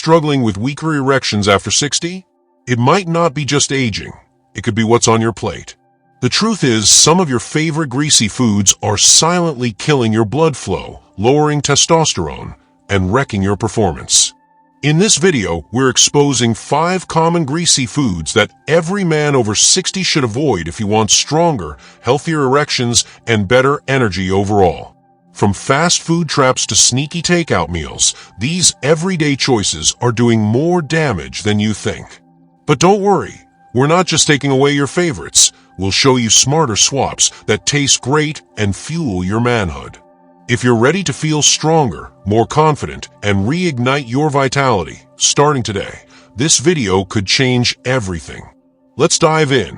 struggling with weaker erections after 60? It might not be just aging. It could be what's on your plate. The truth is, some of your favorite greasy foods are silently killing your blood flow, lowering testosterone, and wrecking your performance. In this video, we're exposing 5 common greasy foods that every man over 60 should avoid if he wants stronger, healthier erections and better energy overall. From fast food traps to sneaky takeout meals, these everyday choices are doing more damage than you think. But don't worry, we're not just taking away your favorites. We'll show you smarter swaps that taste great and fuel your manhood. If you're ready to feel stronger, more confident, and reignite your vitality, starting today, this video could change everything. Let's dive in.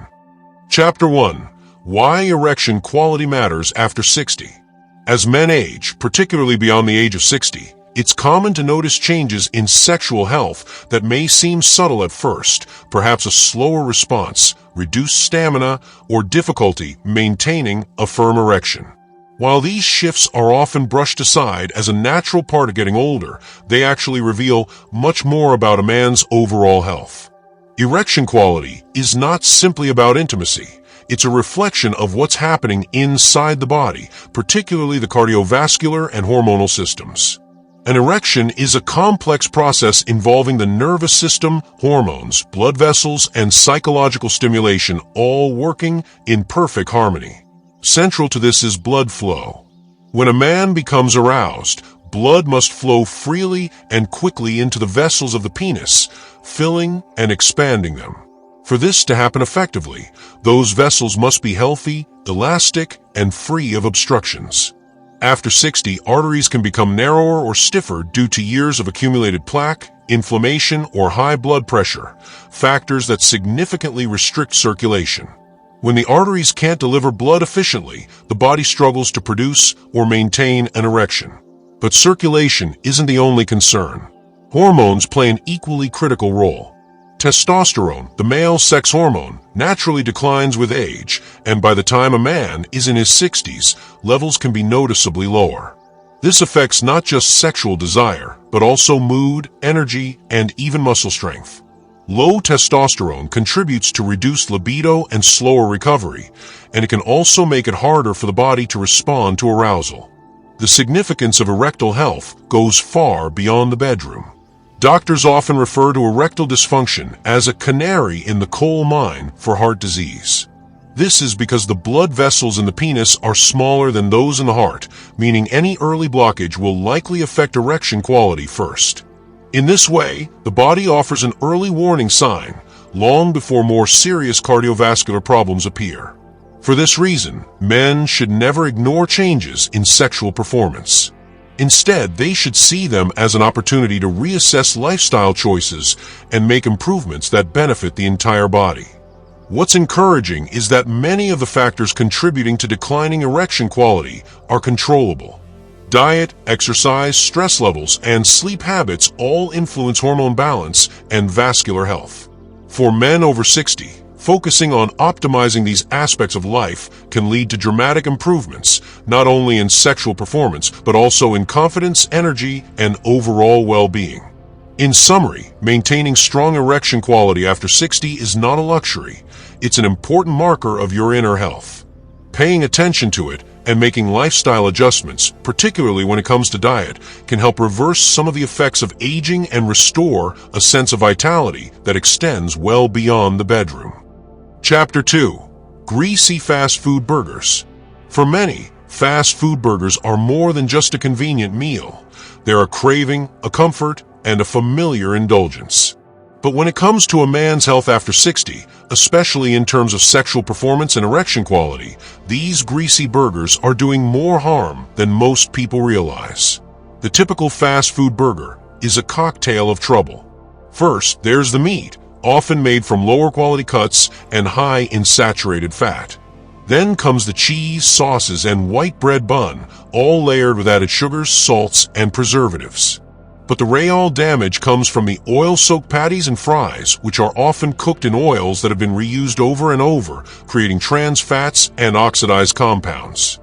Chapter 1. Why erection quality matters after 60. As men age, particularly beyond the age of 60, it's common to notice changes in sexual health that may seem subtle at first, perhaps a slower response, reduced stamina, or difficulty maintaining a firm erection. While these shifts are often brushed aside as a natural part of getting older, they actually reveal much more about a man's overall health. Erection quality is not simply about intimacy. It's a reflection of what's happening inside the body, particularly the cardiovascular and hormonal systems. An erection is a complex process involving the nervous system, hormones, blood vessels, and psychological stimulation all working in perfect harmony. Central to this is blood flow. When a man becomes aroused, blood must flow freely and quickly into the vessels of the penis, filling and expanding them. For this to happen effectively, those vessels must be healthy, elastic, and free of obstructions. After 60, arteries can become narrower or stiffer due to years of accumulated plaque, inflammation, or high blood pressure, factors that significantly restrict circulation. When the arteries can't deliver blood efficiently, the body struggles to produce or maintain an erection. But circulation isn't the only concern. Hormones play an equally critical role. Testosterone, the male sex hormone, naturally declines with age, and by the time a man is in his 60s, levels can be noticeably lower. This affects not just sexual desire, but also mood, energy, and even muscle strength. Low testosterone contributes to reduced libido and slower recovery, and it can also make it harder for the body to respond to arousal. The significance of erectile health goes far beyond the bedroom. Doctors often refer to erectile dysfunction as a canary in the coal mine for heart disease. This is because the blood vessels in the penis are smaller than those in the heart, meaning any early blockage will likely affect erection quality first. In this way, the body offers an early warning sign, long before more serious cardiovascular problems appear. For this reason, men should never ignore changes in sexual performance. Instead, they should see them as an opportunity to reassess lifestyle choices and make improvements that benefit the entire body. What's encouraging is that many of the factors contributing to declining erection quality are controllable. Diet, exercise, stress levels, and sleep habits all influence hormone balance and vascular health. For men over 60, focusing on optimizing these aspects of life can lead to dramatic improvements, not only in sexual performance, but also in confidence, energy, and overall well-being. In summary, maintaining strong erection quality after 60 is not a luxury. It's an important marker of your inner health. Paying attention to it and making lifestyle adjustments, particularly when it comes to diet, can help reverse some of the effects of aging and restore a sense of vitality that extends well beyond the bedroom. Chapter 2. Greasy fast food burgers. For many, fast food burgers are more than just a convenient meal. They're a craving, a comfort, and a familiar indulgence. But when it comes to a man's health after 60, especially in terms of sexual performance and erection quality, these greasy burgers are doing more harm than most people realize. The typical fast food burger is a cocktail of trouble. First, there's the meat, often made from lower quality cuts and high in saturated fat. Then comes the cheese, sauces, and white bread bun, all layered with added sugars, salts, and preservatives. But the real damage comes from the oil-soaked patties and fries, which are often cooked in oils that have been reused over and over, creating trans fats and oxidized compounds.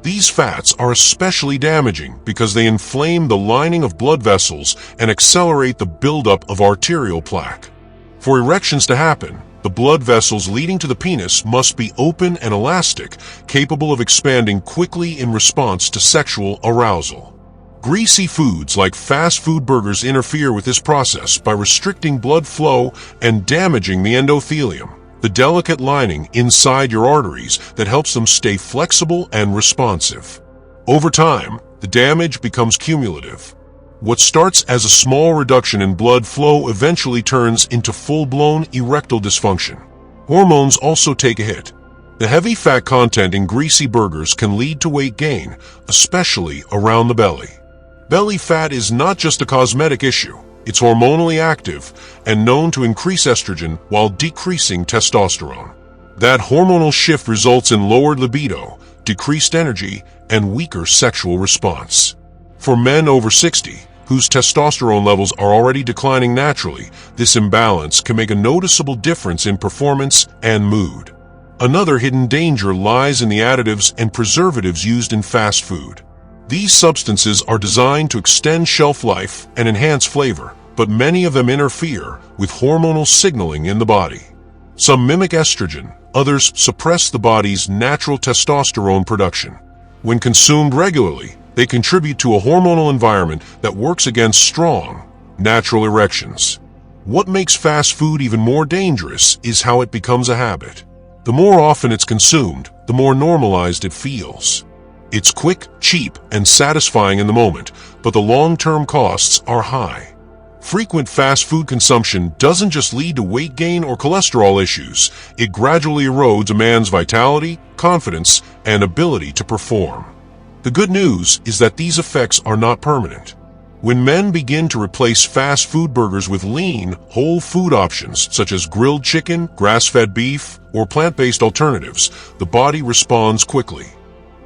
These fats are especially damaging because they inflame the lining of blood vessels and accelerate the buildup of arterial plaque. For erections to happen, the blood vessels leading to the penis must be open and elastic, capable of expanding quickly in response to sexual arousal. Greasy foods like fast food burgers interfere with this process by restricting blood flow and damaging the endothelium, the delicate lining inside your arteries that helps them stay flexible and responsive. Over time, the damage becomes cumulative. What starts as a small reduction in blood flow eventually turns into full-blown erectile dysfunction. Hormones also take a hit. The heavy fat content in greasy burgers can lead to weight gain, especially around the belly. Belly fat is not just a cosmetic issue. It's hormonally active and known to increase estrogen while decreasing testosterone. That hormonal shift results in lowered libido, decreased energy, and weaker sexual response. For men over 60, whose testosterone levels are already declining naturally, this imbalance can make a noticeable difference in performance and mood. Another hidden danger lies in the additives and preservatives used in fast food. These substances are designed to extend shelf life and enhance flavor, but many of them interfere with hormonal signaling in the body. Some mimic estrogen, others suppress the body's natural testosterone production. When consumed regularly, they contribute to a hormonal environment that works against strong, natural erections. What makes fast food even more dangerous is how it becomes a habit. The more often it's consumed, the more normalized it feels. It's quick, cheap, and satisfying in the moment, but the long-term costs are high. Frequent fast food consumption doesn't just lead to weight gain or cholesterol issues, it gradually erodes a man's vitality, confidence, and ability to perform. The good news is that these effects are not permanent. When men begin to replace fast food burgers with lean, whole food options such as grilled chicken, grass-fed beef, or plant-based alternatives, the body responds quickly.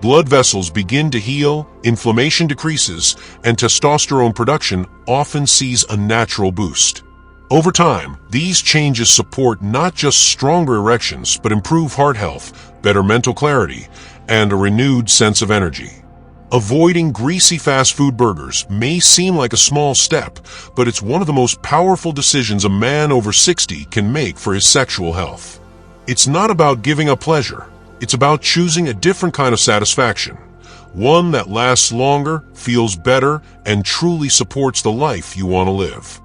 Blood vessels begin to heal, inflammation decreases, and testosterone production often sees a natural boost. Over time, these changes support not just stronger erections, but improve heart health, better mental clarity, and a renewed sense of energy. Avoiding greasy fast food burgers may seem like a small step, but it's one of the most powerful decisions a man over 60 can make for his sexual health. It's not about giving up pleasure. It's about choosing a different kind of satisfaction, one that lasts longer, feels better, and truly supports the life you want to live.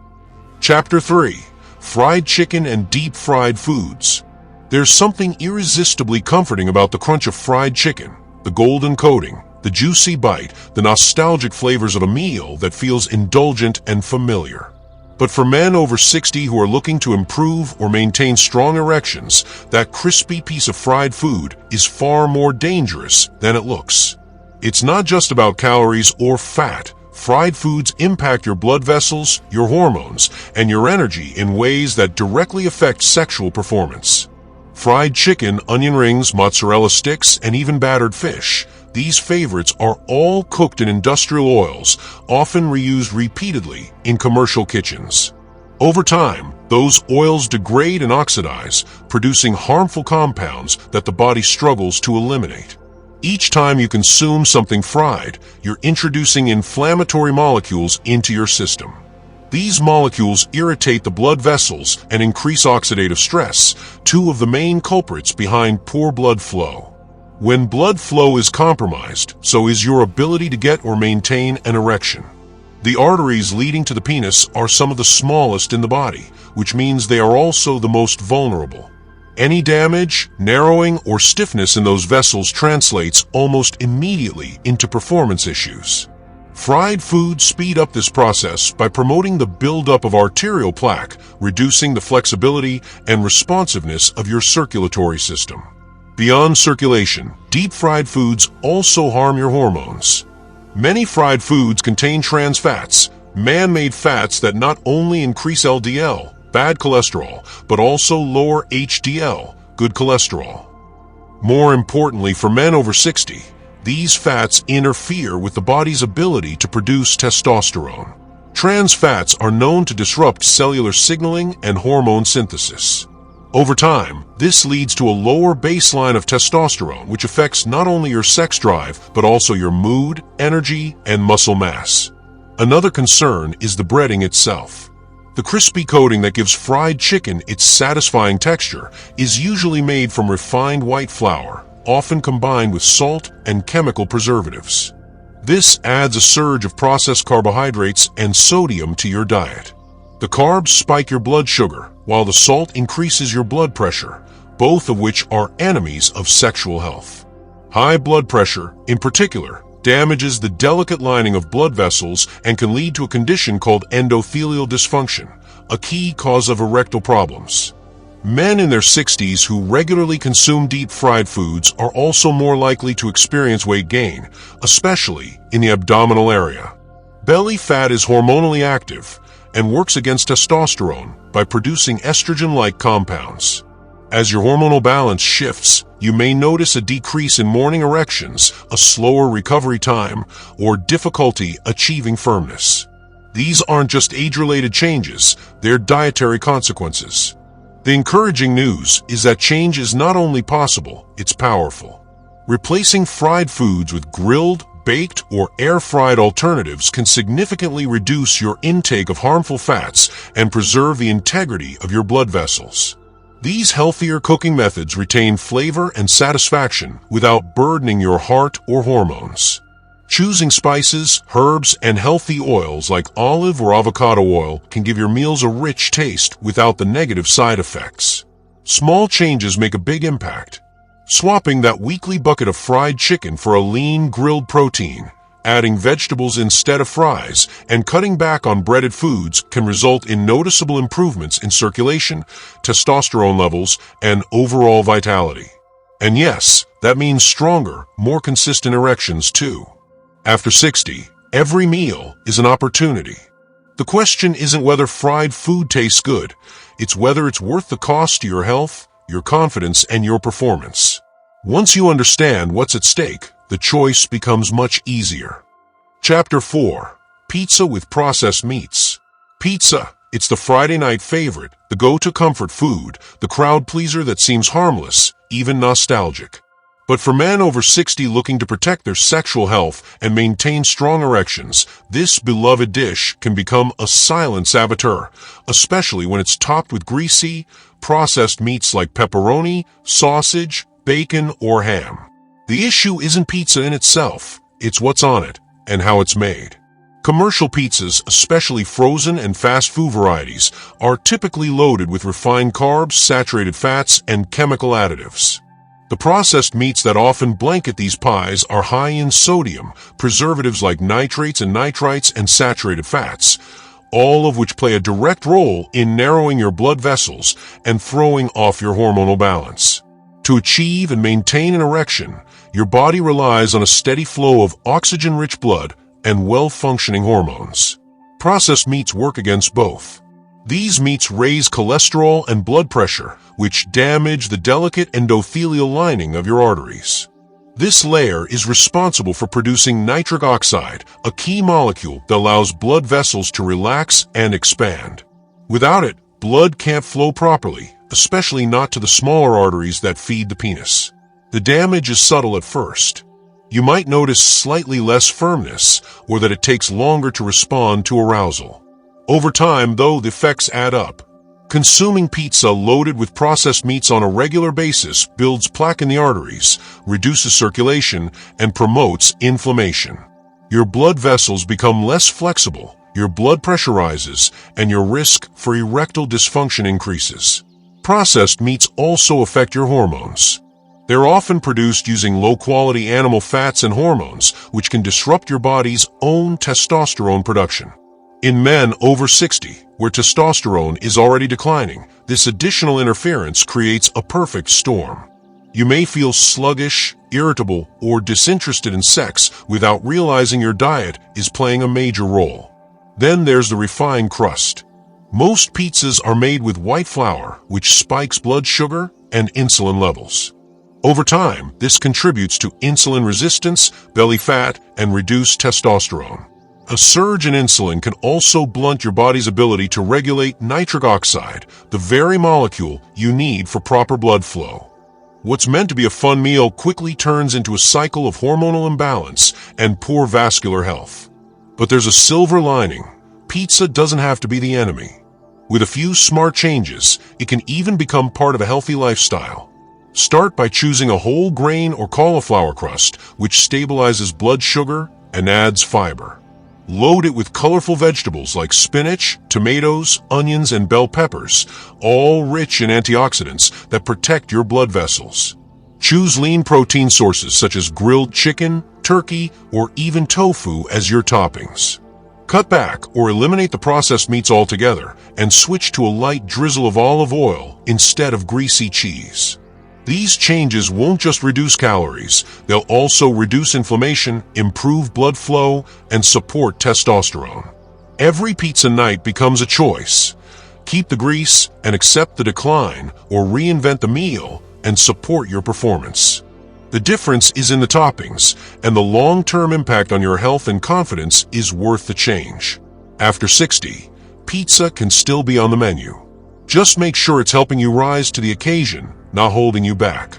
Chapter 3. Fried Chicken and Deep-Fried Foods. There's something irresistibly comforting about the crunch of fried chicken, the golden coating, the juicy bite, the nostalgic flavors of a meal that feels indulgent and familiar. But for men over 60 who are looking to improve or maintain strong erections, that crispy piece of fried food is far more dangerous than it looks. It's not just about calories or fat. Fried foods impact your blood vessels, your hormones, and your energy in ways that directly affect sexual performance. Fried chicken, onion rings, mozzarella sticks, and even battered fish. These favorites are all cooked in industrial oils, often reused repeatedly in commercial kitchens. Over time, those oils degrade and oxidize, producing harmful compounds that the body struggles to eliminate. Each time you consume something fried, you're introducing inflammatory molecules into your system. These molecules irritate the blood vessels and increase oxidative stress, two of the main culprits behind poor blood flow. When blood flow is compromised, so is your ability to get or maintain an erection. The arteries leading to the penis are some of the smallest in the body, which means they are also the most vulnerable. Any damage, narrowing, or stiffness in those vessels translates almost immediately into performance issues. Fried foods speed up this process by promoting the buildup of arterial plaque, reducing the flexibility and responsiveness of your circulatory system. Beyond circulation, deep-fried foods also harm your hormones. Many fried foods contain trans fats, man-made fats that not only increase LDL, bad cholesterol, but also lower HDL, good cholesterol. More importantly, for men over 60, these fats interfere with the body's ability to produce testosterone. Trans fats are known to disrupt cellular signaling and hormone synthesis. Over time, this leads to a lower baseline of testosterone, which affects not only your sex drive, but also your mood, energy, and muscle mass. Another concern is the breading itself. The crispy coating that gives fried chicken its satisfying texture is usually made from refined white flour, often combined with salt and chemical preservatives. This adds a surge of processed carbohydrates and sodium to your diet. The carbs spike your blood sugar, while the salt increases your blood pressure, both of which are enemies of sexual health. High blood pressure, in particular, damages the delicate lining of blood vessels and can lead to a condition called endothelial dysfunction, a key cause of erectile problems. Men in their 60s who regularly consume deep-fried foods are also more likely to experience weight gain, especially in the abdominal area. Belly fat is hormonally active and works against testosterone by producing estrogen-like compounds. As your hormonal balance shifts, you may notice a decrease in morning erections, a slower recovery time, or difficulty achieving firmness. These aren't just age-related changes, they're dietary consequences. The encouraging news is that change is not only possible, it's powerful. Replacing fried foods with grilled, baked, or air-fried alternatives can significantly reduce your intake of harmful fats and preserve the integrity of your blood vessels. These healthier cooking methods retain flavor and satisfaction without burdening your heart or hormones. Choosing spices, herbs, and healthy oils like olive or avocado oil can give your meals a rich taste without the negative side effects. Small changes make a big impact. Swapping that weekly bucket of fried chicken for a lean grilled protein, adding vegetables instead of fries, and cutting back on breaded foods can result in noticeable improvements in circulation, testosterone levels, and overall vitality. And yes, that means stronger, more consistent erections too. After 60, every meal is an opportunity. The question isn't whether fried food tastes good, it's whether it's worth the cost to your health, your confidence, and your performance. Once you understand what's at stake, the choice becomes much easier. Chapter 4. Pizza with Processed Meats. Pizza, it's the Friday night favorite, the go-to comfort food, the crowd pleaser that seems harmless, even nostalgic. But for men over 60 looking to protect their sexual health and maintain strong erections, this beloved dish can become a silent saboteur, especially when it's topped with greasy, processed meats like pepperoni, sausage, bacon, or ham. The issue isn't pizza in itself, it's what's on it and how it's made. Commercial pizzas, especially frozen and fast food varieties, are typically loaded with refined carbs, saturated fats, and chemical additives. The processed meats that often blanket these pies are high in sodium, preservatives like nitrates and nitrites, and saturated fats, all of which play a direct role in narrowing your blood vessels and throwing off your hormonal balance. To achieve and maintain an erection, your body relies on a steady flow of oxygen-rich blood and well-functioning hormones. Processed meats work against both. These meats raise cholesterol and blood pressure, which damage the delicate endothelial lining of your arteries. This layer is responsible for producing nitric oxide, a key molecule that allows blood vessels to relax and expand. Without it, blood can't flow properly, especially not to the smaller arteries that feed the penis. The damage is subtle at first. You might notice slightly less firmness, or that it takes longer to respond to arousal. Over time, though, the effects add up. Consuming pizza loaded with processed meats on a regular basis builds plaque in the arteries, reduces circulation, and promotes inflammation. Your blood vessels become less flexible, your blood pressure rises, and your risk for erectile dysfunction increases. Processed meats also affect your hormones. They're often produced using low-quality animal fats and hormones, which can disrupt your body's own testosterone production. In men over 60, where testosterone is already declining, this additional interference creates a perfect storm. You may feel sluggish, irritable, or disinterested in sex without realizing your diet is playing a major role. Then there's the refined crust. Most pizzas are made with white flour, which spikes blood sugar and insulin levels. Over time, this contributes to insulin resistance, belly fat, and reduced testosterone. A surge in insulin can also blunt your body's ability to regulate nitric oxide, the very molecule you need for proper blood flow. What's meant to be a fun meal quickly turns into a cycle of hormonal imbalance and poor vascular health. But there's a silver lining. Pizza doesn't have to be the enemy. With a few smart changes, it can even become part of a healthy lifestyle. Start by choosing a whole grain or cauliflower crust, which stabilizes blood sugar and adds fiber. Load it with colorful vegetables like spinach, tomatoes, onions, and bell peppers, all rich in antioxidants that protect your blood vessels. Choose lean protein sources such as grilled chicken, turkey, or even tofu as your toppings. Cut back or eliminate the processed meats altogether and switch to a light drizzle of olive oil instead of greasy cheese. These changes won't just reduce calories, they'll also reduce inflammation, improve blood flow, and support testosterone. Every pizza night becomes a choice. Keep the grease and accept the decline, or reinvent the meal and support your performance. The difference is in the toppings, and the long-term impact on your health and confidence is worth the change. After 60, pizza can still be on the menu. Just make sure it's helping you rise to the occasion, not holding you back.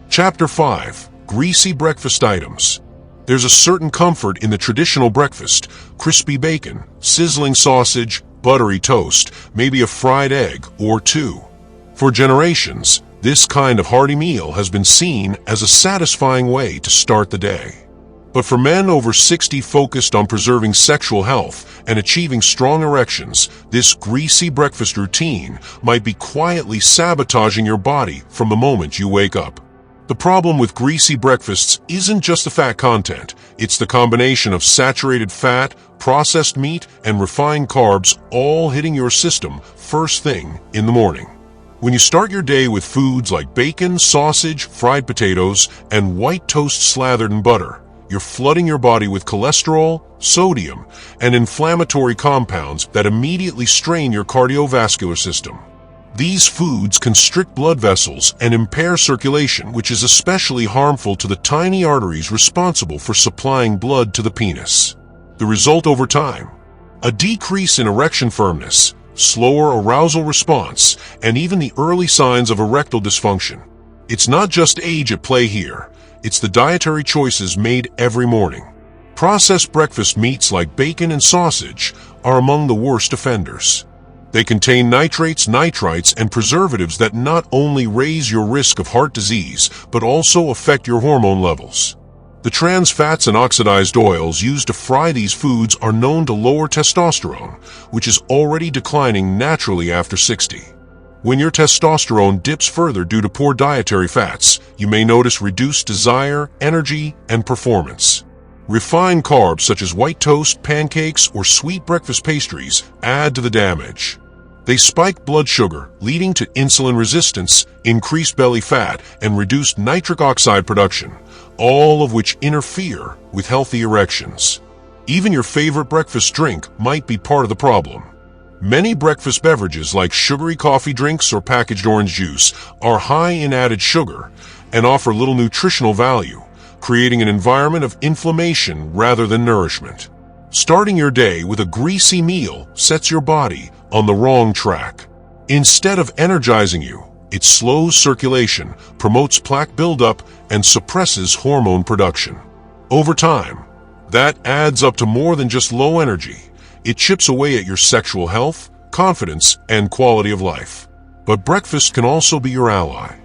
Chapter 5. Greasy breakfast items. There's a certain comfort in the traditional breakfast: crispy bacon, sizzling sausage, buttery toast, maybe a fried egg or two. For generations, this kind of hearty meal has been seen as a satisfying way to start the day. But for men over 60 focused on preserving sexual health and achieving strong erections, this greasy breakfast routine might be quietly sabotaging your body from the moment you wake up. The problem with greasy breakfasts isn't just the fat content, it's the combination of saturated fat, processed meat, and refined carbs all hitting your system first thing in the morning. When you start your day with foods like bacon, sausage, fried potatoes, and white toast slathered in butter, you're flooding your body with cholesterol, sodium, and inflammatory compounds that immediately strain your cardiovascular system. These foods constrict blood vessels and impair circulation, which is especially harmful to the tiny arteries responsible for supplying blood to the penis. The result over time: a decrease in erection firmness, slower arousal response, and even the early signs of erectile dysfunction. It's not just age at play here. It's the dietary choices made every morning. Processed breakfast meats like bacon and sausage are among the worst offenders. They contain nitrates, nitrites, and preservatives that not only raise your risk of heart disease, but also affect your hormone levels. The trans fats and oxidized oils used to fry these foods are known to lower testosterone, which is already declining naturally after 60. When your testosterone dips further due to poor dietary fats, you may notice reduced desire, energy, and performance. Refined carbs such as white toast, pancakes, or sweet breakfast pastries add to the damage. They spike blood sugar, leading to insulin resistance, increased belly fat, and reduced nitric oxide production, all of which interfere with healthy erections. Even your favorite breakfast drink might be part of the problem. Many breakfast beverages like sugary coffee drinks or packaged orange juice are high in added sugar and offer little nutritional value, creating an environment of inflammation rather than nourishment. Starting your day with a greasy meal sets your body on the wrong track. Instead of energizing you, it slows circulation, promotes plaque buildup, and suppresses hormone production. Over time, that adds up to more than just low energy. It chips away at your sexual health, confidence, and quality of life. But breakfast can also be your ally.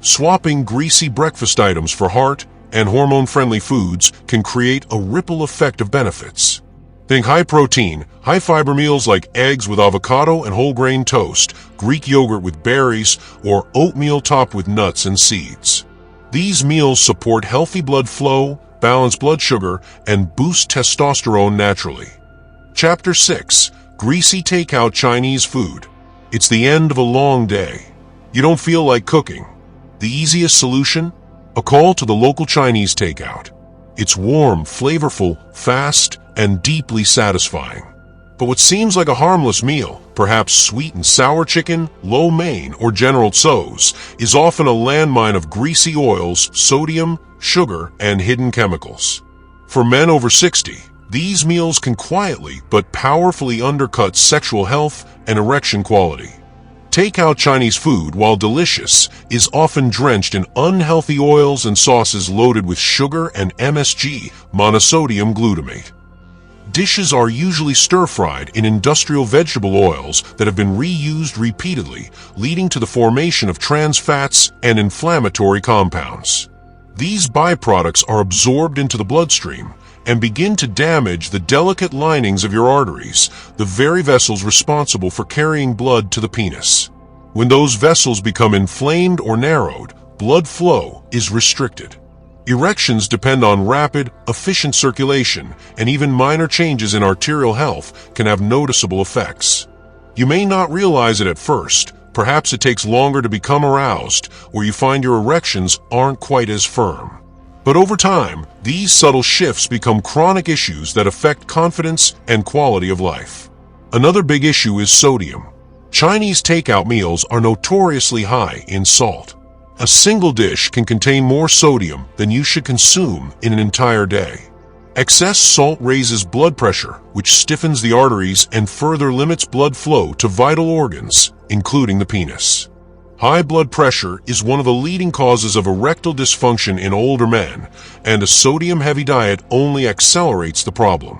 Swapping greasy breakfast items for heart and hormone-friendly foods can create a ripple effect of benefits. Think high-protein, high-fiber meals like eggs with avocado and whole-grain toast, Greek yogurt with berries, or oatmeal topped with nuts and seeds. These meals support healthy blood flow, balance blood sugar, and boost testosterone naturally. Chapter 6. Greasy takeout Chinese food. It's the end of a long day. You don't feel like cooking. The easiest solution? A call to the local Chinese takeout. It's warm, flavorful, fast, and deeply satisfying. But what seems like a harmless meal, perhaps sweet and sour chicken, lo mein, or General Tso's, is often a landmine of greasy oils, sodium, sugar, and hidden chemicals. For men over 60, These meals can quietly but powerfully undercut sexual health and erection quality. Takeout Chinese food, while delicious, is often drenched in unhealthy oils and sauces loaded with sugar and MSG, monosodium glutamate. Dishes are usually stir-fried in industrial vegetable oils that have been reused repeatedly, leading to the formation of trans fats and inflammatory compounds. These byproducts are absorbed into the bloodstream and begin to damage the delicate linings of your arteries, the very vessels responsible for carrying blood to the penis. When those vessels become inflamed or narrowed, blood flow is restricted. Erections depend on rapid, efficient circulation, and even minor changes in arterial health can have noticeable effects. You may not realize it at first. Perhaps it takes longer to become aroused, or you find your erections aren't quite as firm. But over time, these subtle shifts become chronic issues that affect confidence and quality of life. Another big issue is sodium. Chinese takeout meals are notoriously high in salt. A single dish can contain more sodium than you should consume in an entire day. Excess salt raises blood pressure, which stiffens the arteries and further limits blood flow to vital organs, including the penis. High blood pressure is one of the leading causes of erectile dysfunction in older men, and a sodium-heavy diet only accelerates the problem.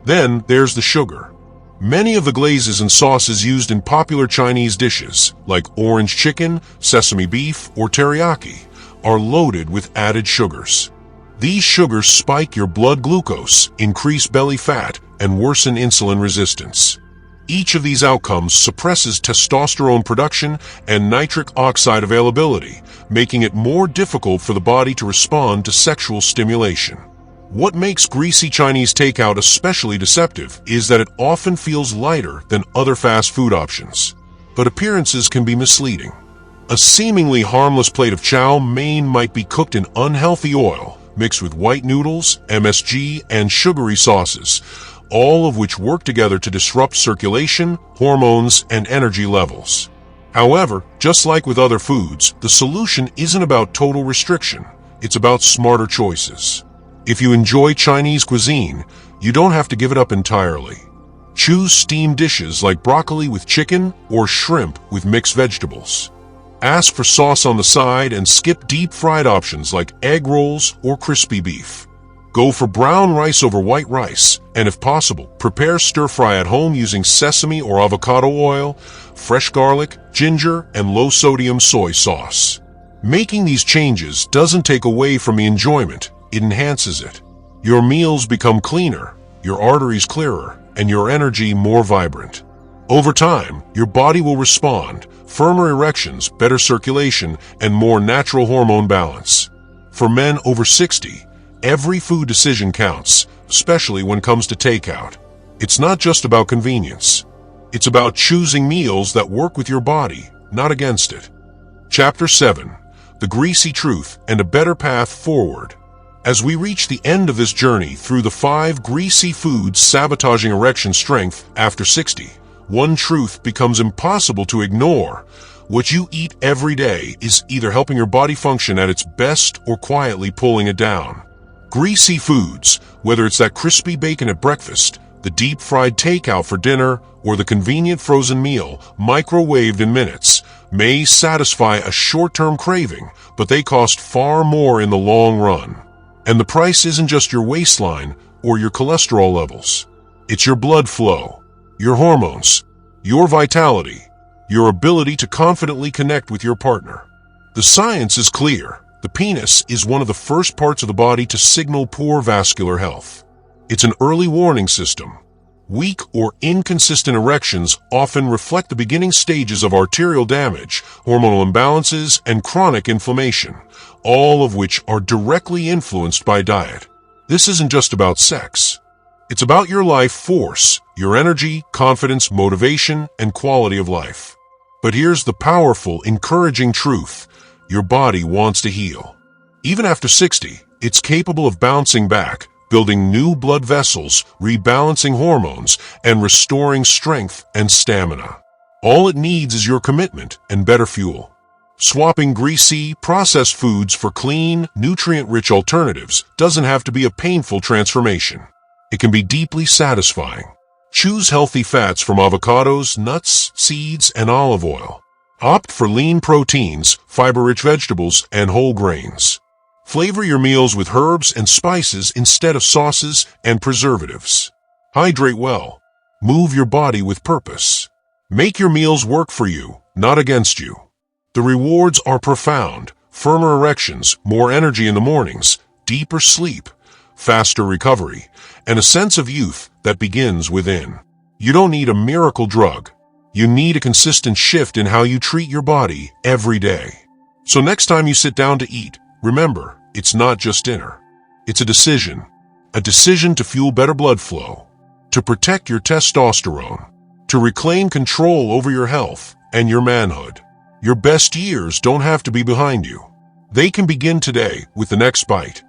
Then there's the sugar. Many of the glazes and sauces used in popular Chinese dishes, like orange chicken, sesame beef, or teriyaki, are loaded with added sugars. These sugars spike your blood glucose, increase belly fat, and worsen insulin resistance. Each of these outcomes suppresses testosterone production and nitric oxide availability, making it more difficult for the body to respond to sexual stimulation. What makes greasy Chinese takeout especially deceptive is that it often feels lighter than other fast food options. But appearances can be misleading. A seemingly harmless plate of chow mein might be cooked in unhealthy oil, mixed with white noodles, MSG, and sugary sauces, all of which work together to disrupt circulation, hormones, and energy levels. However, just like with other foods, the solution isn't about total restriction. It's about smarter choices. If you enjoy Chinese cuisine, you don't have to give it up entirely. Choose steamed dishes like broccoli with chicken or shrimp with mixed vegetables. Ask for sauce on the side and skip deep-fried options like egg rolls or crispy beef. Go for brown rice over white rice, and if possible, prepare stir-fry at home using sesame or avocado oil, fresh garlic, ginger, and low-sodium soy sauce. Making these changes doesn't take away from the enjoyment, it enhances it. Your meals become cleaner, your arteries clearer, and your energy more vibrant. Over time, your body will respond, firmer erections, better circulation, and more natural hormone balance. For men over 60, every food decision counts, especially when it comes to takeout. It's not just about convenience. It's about choosing meals that work with your body, not against it. Chapter 7. The Greasy Truth and a Better Path Forward. As we reach the end of this journey through the 5 greasy foods sabotaging erection strength after 60, one truth becomes impossible to ignore. What you eat every day is either helping your body function at its best or quietly pulling it down. Greasy foods, whether it's that crispy bacon at breakfast, the deep-fried takeout for dinner, or the convenient frozen meal, microwaved in minutes, may satisfy a short-term craving, but they cost far more in the long run. And the price isn't just your waistline or your cholesterol levels. It's your blood flow, your hormones, your vitality, your ability to confidently connect with your partner. The science is clear. The penis is one of the first parts of the body to signal poor vascular health. It's an early warning system. Weak or inconsistent erections often reflect the beginning stages of arterial damage, hormonal imbalances, and chronic inflammation, all of which are directly influenced by diet. This isn't just about sex. It's about your life force, your energy, confidence, motivation, and quality of life. But here's the powerful, encouraging truth. Your body wants to heal. Even after 60, it's capable of bouncing back, building new blood vessels, rebalancing hormones, and restoring strength and stamina. All it needs is your commitment and better fuel. Swapping greasy, processed foods for clean, nutrient-rich alternatives doesn't have to be a painful transformation. It can be deeply satisfying. Choose healthy fats from avocados, nuts, seeds, and olive oil. Opt for lean proteins, fiber-rich vegetables, and whole grains. Flavor your meals with herbs and spices instead of sauces and preservatives. Hydrate well. Move your body with purpose. Make your meals work for you, not against you. The rewards are profound: firmer erections, more energy in the mornings, deeper sleep, faster recovery, and a sense of youth that begins within. You don't need a miracle drug. You need a consistent shift in how you treat your body every day. So next time you sit down to eat, remember, it's not just dinner. It's a decision. A decision to fuel better blood flow, to protect your testosterone, to reclaim control over your health and your manhood. Your best years don't have to be behind you. They can begin today with the next bite.